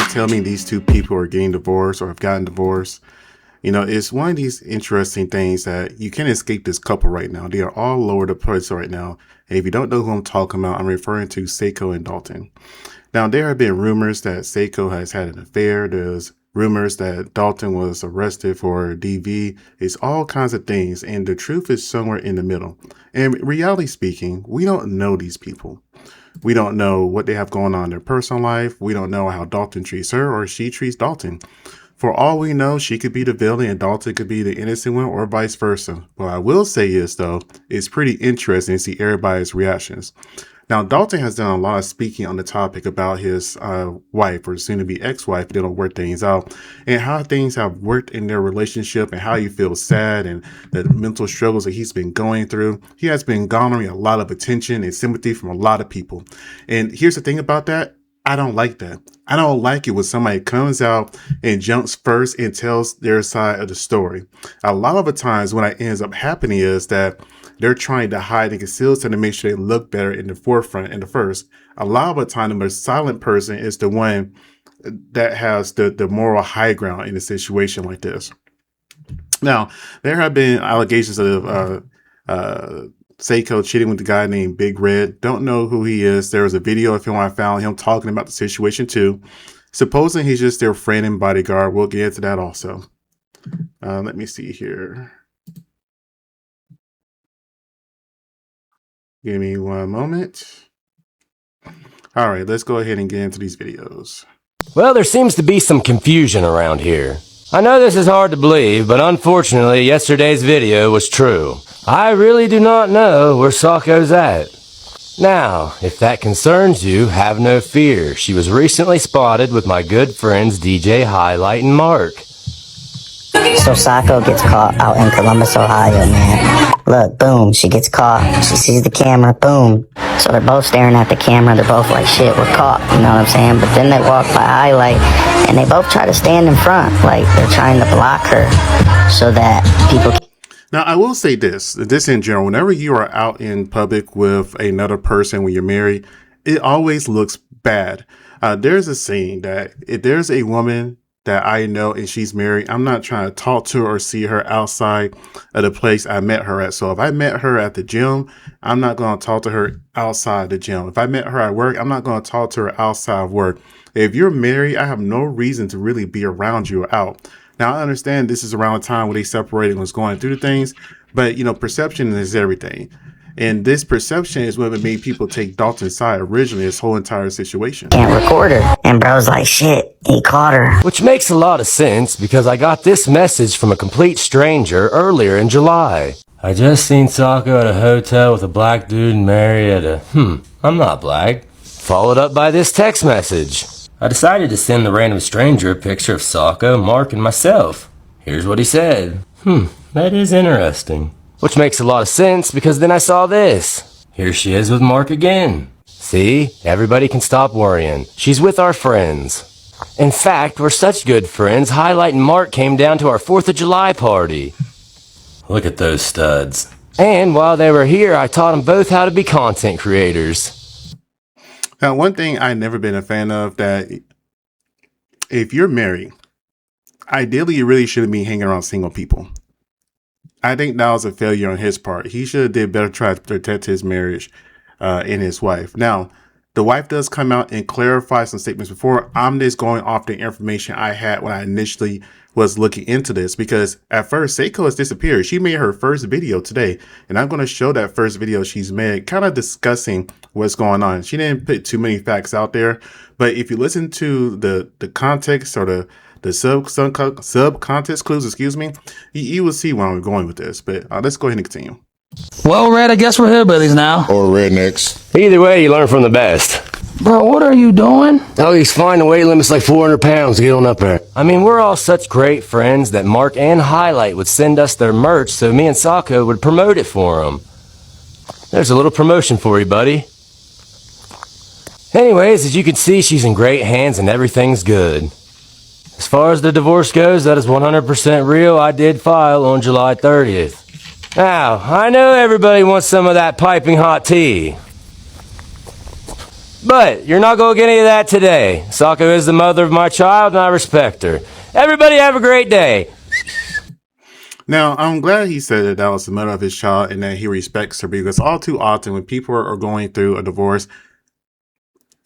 tell me these two people are getting divorced or have gotten divorced, it's one of these interesting things that you can't escape this couple right now. They are all over the place right now. And if you don't know who I'm talking about, I'm referring to Sako and Dalton. Now, there have been rumors that Sako has had an affair. There's rumors that Dalton was arrested for DV. It's all kinds of things. And the truth is somewhere in the middle. And reality speaking, we don't know these people. We don't know what they have going on in their personal life. We don't know how Dalton treats her or she treats Dalton. For all we know, she could be the villain and Dalton could be the innocent one, or vice versa. What I will say is, though, it's pretty interesting to see everybody's reactions. Now, Dalton has done a lot of speaking on the topic about his wife, or soon-to-be ex-wife, they don't work things out, and how things have worked in their relationship and how he feels sad and the mental struggles that he's been going through. He has been garnering a lot of attention and sympathy from a lot of people. And here's the thing about that. I don't like that. I don't like it when somebody comes out and jumps first and tells their side of the story. A lot of the times what ends up happening is that they're trying to hide and conceal something to make sure they look better in the forefront in the first. A lot of the time, the most silent person is the one that has the moral high ground in a situation like this. Now, there have been allegations of Sako cheating with the guy named Big Red. Don't know who he is. There was a video of him I found him talking about the situation too. Supposing he's just their friend and bodyguard. We'll get into that also. Let me see here. Give me one moment. All right, let's go ahead and get into these videos. Well, there seems to be some confusion around here. I know this is hard to believe, but unfortunately yesterday's video was true. I really do not know where Sako's at. Now, if that concerns you, have no fear. She was recently spotted with my good friends DJ Highlight and Mark. So Sako gets caught out in Columbus, Ohio, man. Look, boom, she gets caught. She sees the camera, boom. So they're both staring at the camera. They're both like, shit, we're caught, you know what I'm saying? But then they walk by Highlight, and they both try to stand in front. Like, they're trying to block her so that people can... Now, I will say this in general, whenever you are out in public with another person when you're married, it always looks bad. There's a saying that if there's a woman that I know and she's married, I'm not trying to talk to her or see her outside of the place I met her at. So if I met her at the gym, I'm not going to talk to her outside the gym. If I met her at work, I'm not going to talk to her outside of work. If you're married, I have no reason to really be around you or out. Now, I understand this is around the time where they separated and was going through the things, but, perception is everything. And this perception is what made people take Dalton's side originally, this whole entire situation. Can't record her. And bro's like, shit, he caught her. Which makes a lot of sense because I got this message from a complete stranger earlier in July. I just seen Sako at a hotel with a black dude and Mary at a, I'm not black. Followed up by this text message. I decided to send the random stranger a picture of Sako, Mark, and myself. Here's what he said. That is interesting. Which makes a lot of sense because then I saw this. Here she is with Mark again. See, everybody can stop worrying. She's with our friends. In fact, we're such good friends, Highlight and Mark came down to our 4th of July party. Look at those studs. And while they were here, I taught them both how to be content creators. Now, one thing I've never been a fan of, that if you're married, ideally you really shouldn't be hanging around single people. I think that was a failure on his part. He should have did better try to protect his marriage and his wife. Now, the wife does come out and clarify some statements before. I'm just going off the information I had when I initially was looking into this, because at first Sako has disappeared. She made her first video today, and I'm going to show that first video she's made, kind of discussing what's going on. She didn't put too many facts out there, but if you listen to the context or the sub context clues, you will see where I'm going with this. But let's go ahead and continue. Well, Red, I guess we're hillbillies now. Or rednecks. Either way, you learn from the best. Bro, what are you doing? Oh, he's fine. The weight limit's like 400 pounds to get on up there. I mean, we're all such great friends that Mark and Highlight would send us their merch so me and Sako would promote it for them. There's a little promotion for you, buddy. Anyways, as you can see, she's in great hands and everything's good. As far as the divorce goes, that is 100% real. I did file on July 30th. Now, I know everybody wants some of that piping hot tea. But you're not going to get any of that today. Sako is the mother of my child, and I respect her. Everybody have a great day. Now, I'm glad he said that was the mother of his child and that he respects her, because all too often when people are going through a divorce,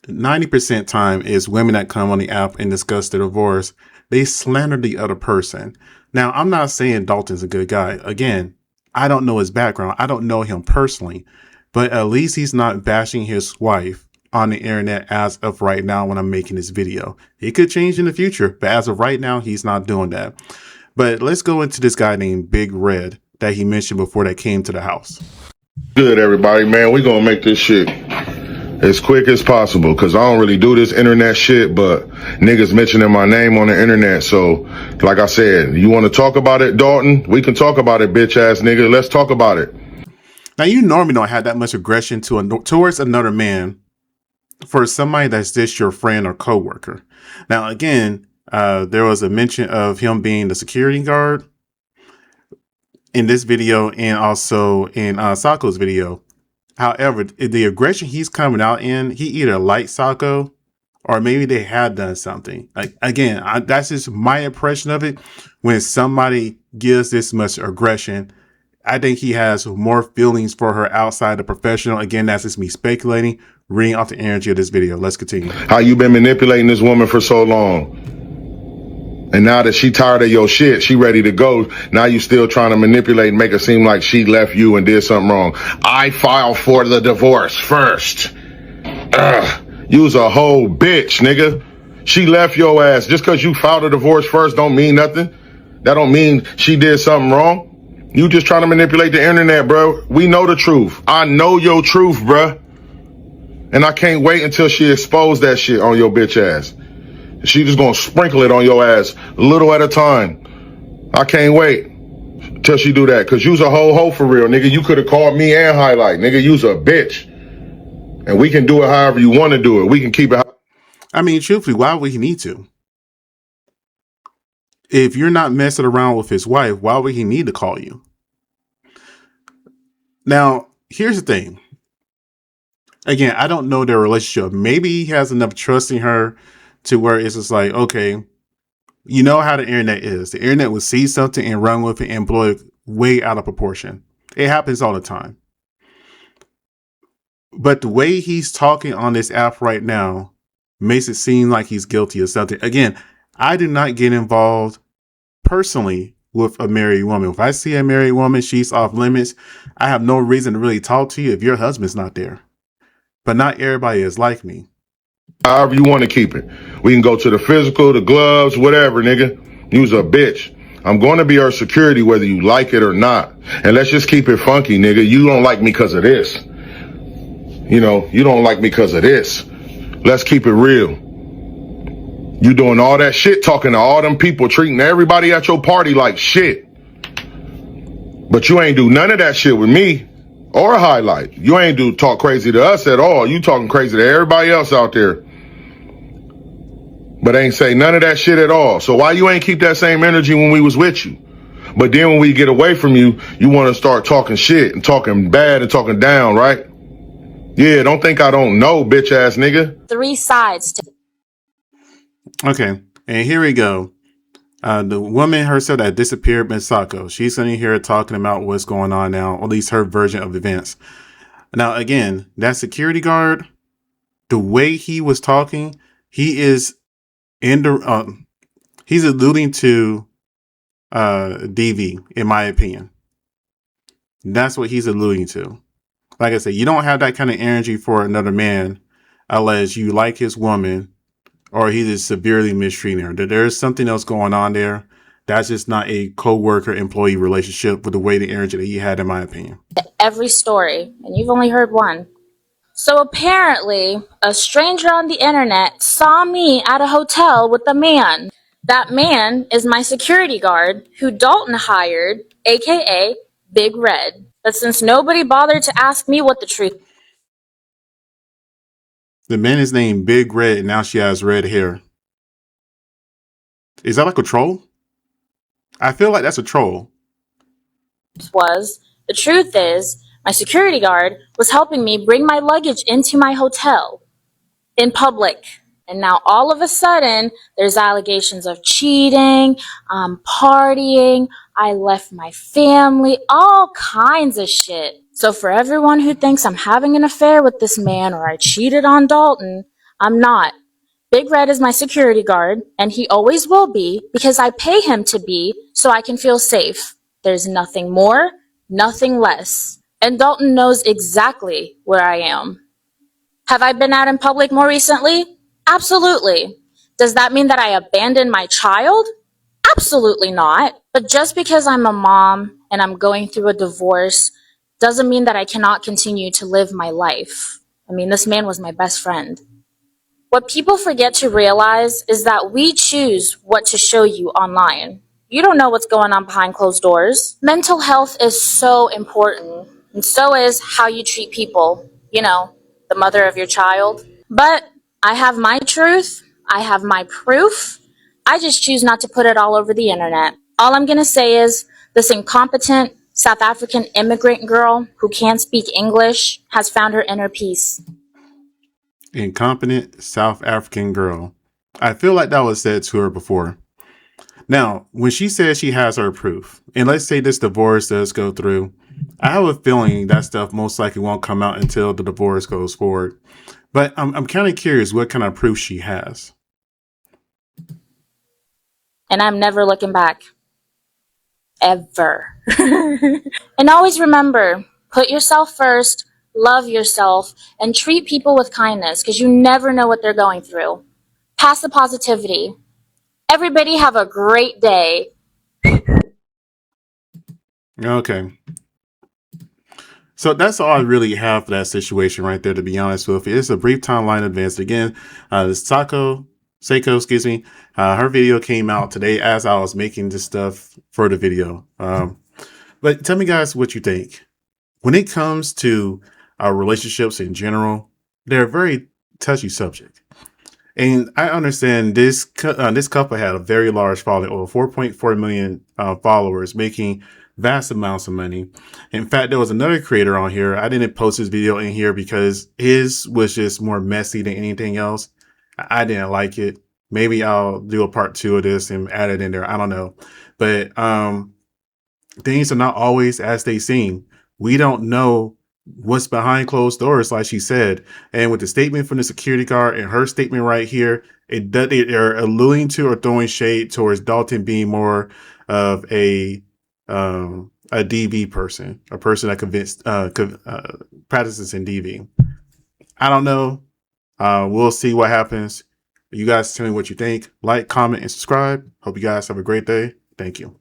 90% time is women that come on the app and discuss the divorce. They slander the other person. Now, I'm not saying Dalton's a good guy. Again, I don't know his background. I don't know him personally, but at least he's not bashing his wife on the internet as of right now when I'm making this video. It could change in the future, but as of right now, he's not doing that. But let's go into this guy named Big Red that he mentioned before that came to the house. Good, everybody, man. We're going to make this shit as quick as possible, because I don't really do this internet shit, but niggas mentioning my name on the internet. So, like I said, you want to talk about it, Dalton? We can talk about it, bitch ass nigga. Let's talk about it. Now, you normally don't have that much aggression towards another man for somebody that's just your friend or coworker. Now, again, there was a mention of him being the security guard in this video and also in Sako's video. However, the aggression he's coming out in, he either likes Sako or maybe they had done something. Like, again, that's just my impression of it. When somebody gives this much aggression, I think he has more feelings for her outside the professional. Again, that's just me speculating, reading off the energy of this video. Let's continue. How you been manipulating this woman for so long? And now that she tired of your shit, she ready to go. Now you still trying to manipulate and make it seem like she left you and did something wrong. I filed for the divorce first. You's a whole bitch, nigga. She left your ass. Just because you filed a divorce first don't mean nothing. That don't mean she did something wrong. You just trying to manipulate the internet, bro. We know the truth. I know your truth, bro. And I can't wait until she exposed that shit on your bitch ass. She just gonna sprinkle it on your ass a little at a time. I can't wait till she do that, because you's a whole hoe for real, nigga. You could have called me and Highlight, nigga. You's a bitch. And we can do it however you want to do it. We can keep it. I mean, truthfully, why would he need to? If you're not messing around with his wife, why would he need to call you? Now, here's the thing. Again, I don't know their relationship. Maybe he has enough trust in her to where it's just like, okay, you know how the internet is. The internet will see something and run with it and blow it way out of proportion. It happens all the time. But the way he's talking on this app right now makes it seem like he's guilty of something. Again, I do not get involved personally with a married woman. If I see a married woman, she's off limits. I have no reason to really talk to you if your husband's not there. But not everybody is like me. However you want to keep it. We can go to the physical, the gloves, whatever, nigga. You's a bitch. I'm going to be her security whether you like it or not. And let's just keep it funky, nigga. You don't like me because of this. You know, you don't like me because of this. Let's keep it real. You doing all that shit, talking to all them people, treating everybody at your party like shit. But you ain't do none of that shit with me or Highlight. You ain't talk crazy to us at all. You talking crazy to everybody else out there. But ain't say none of that shit at all. So why you ain't keep that same energy when we was with you? But then when we get away from you, you want to start talking shit and talking bad and talking down, right? Yeah, don't think I don't know, bitch ass nigga. 3 sides to. Okay, and here we go. The woman herself that disappeared, Miss Sako, she's sitting here talking about what's going on now, or at least her version of events. Now, again, that security guard, the way he was talking, he is he's alluding to DV, in my opinion. That's what he's alluding to. Like I said, you don't have that kind of energy for another man unless you like his woman or he is severely mistreating her. There's something else going on there. That's just not a co-worker employee relationship with the way the energy that he had, in my opinion. Every story, and you've only heard one. So apparently, a stranger on the internet saw me at a hotel with a man. That man is my security guard who Dalton hired, aka Big Red. But since nobody bothered to ask me what the truth. The man is named Big Red, and now she has red hair. Is that like a troll? I feel like that's a troll. The truth is, my security guard was helping me bring my luggage into my hotel. in public. And now all of a sudden, there's allegations of cheating, partying, I left my family, all kinds of shit. So for everyone who thinks I'm having an affair with this man or I cheated on Dalton, I'm not. Big Red is my security guard, and he always will be because I pay him to be so I can feel safe. There's nothing more, nothing less. And Dalton knows exactly where I am. Have I been out in public more recently? Absolutely. Does that mean that I abandoned my child? Absolutely not. But just because I'm a mom and I'm going through a divorce doesn't mean that I cannot continue to live my life. I mean, this man was my best friend. What people forget to realize is that we choose what to show you online. You don't know what's going on behind closed doors. Mental health is so important, and so is how you treat people. You know, the mother of your child. But I have my truth. I have my proof. I just choose not to put it all over the internet. All I'm going to say is this incompetent South African immigrant girl who can't speak English has found her inner peace. Incompetent South African girl. I feel like that was said to her before. Now, when she says she has her proof, and let's say this divorce does go through, I have a feeling that stuff most likely won't come out until the divorce goes forward. But I'm kind of curious what kind of proof she has. And I'm never looking back. Ever. And always remember, put yourself first, love yourself, and treat people with kindness because you never know what they're going through. Pass the positivity. Everybody have a great day. Okay. So that's all I really have for that situation right there, to be honest with you. It's a brief timeline advance. Again, Sako, excuse me, her video came out today as I was making this stuff for the video. But tell me guys what you think. When it comes to our relationships in general, they're a very touchy subject. And I understand this couple had a very large following, over 4.4 million followers, making vast amounts of money. In fact, there was another creator on here. I didn't post his video in here because his was just more messy than anything else. I didn't like it. Maybe I'll do a part 2 of this and add it in there. I don't know. But things are not always as they seem. We don't know what's behind closed doors, like she said. And with the statement from the security guard and her statement right here, they're alluding to or throwing shade towards Dalton being more of a DV person, a person that practices in DV. I don't know. We'll see what happens. You guys tell me what you think. Like, comment, and subscribe. Hope you guys have a great day. Thank you.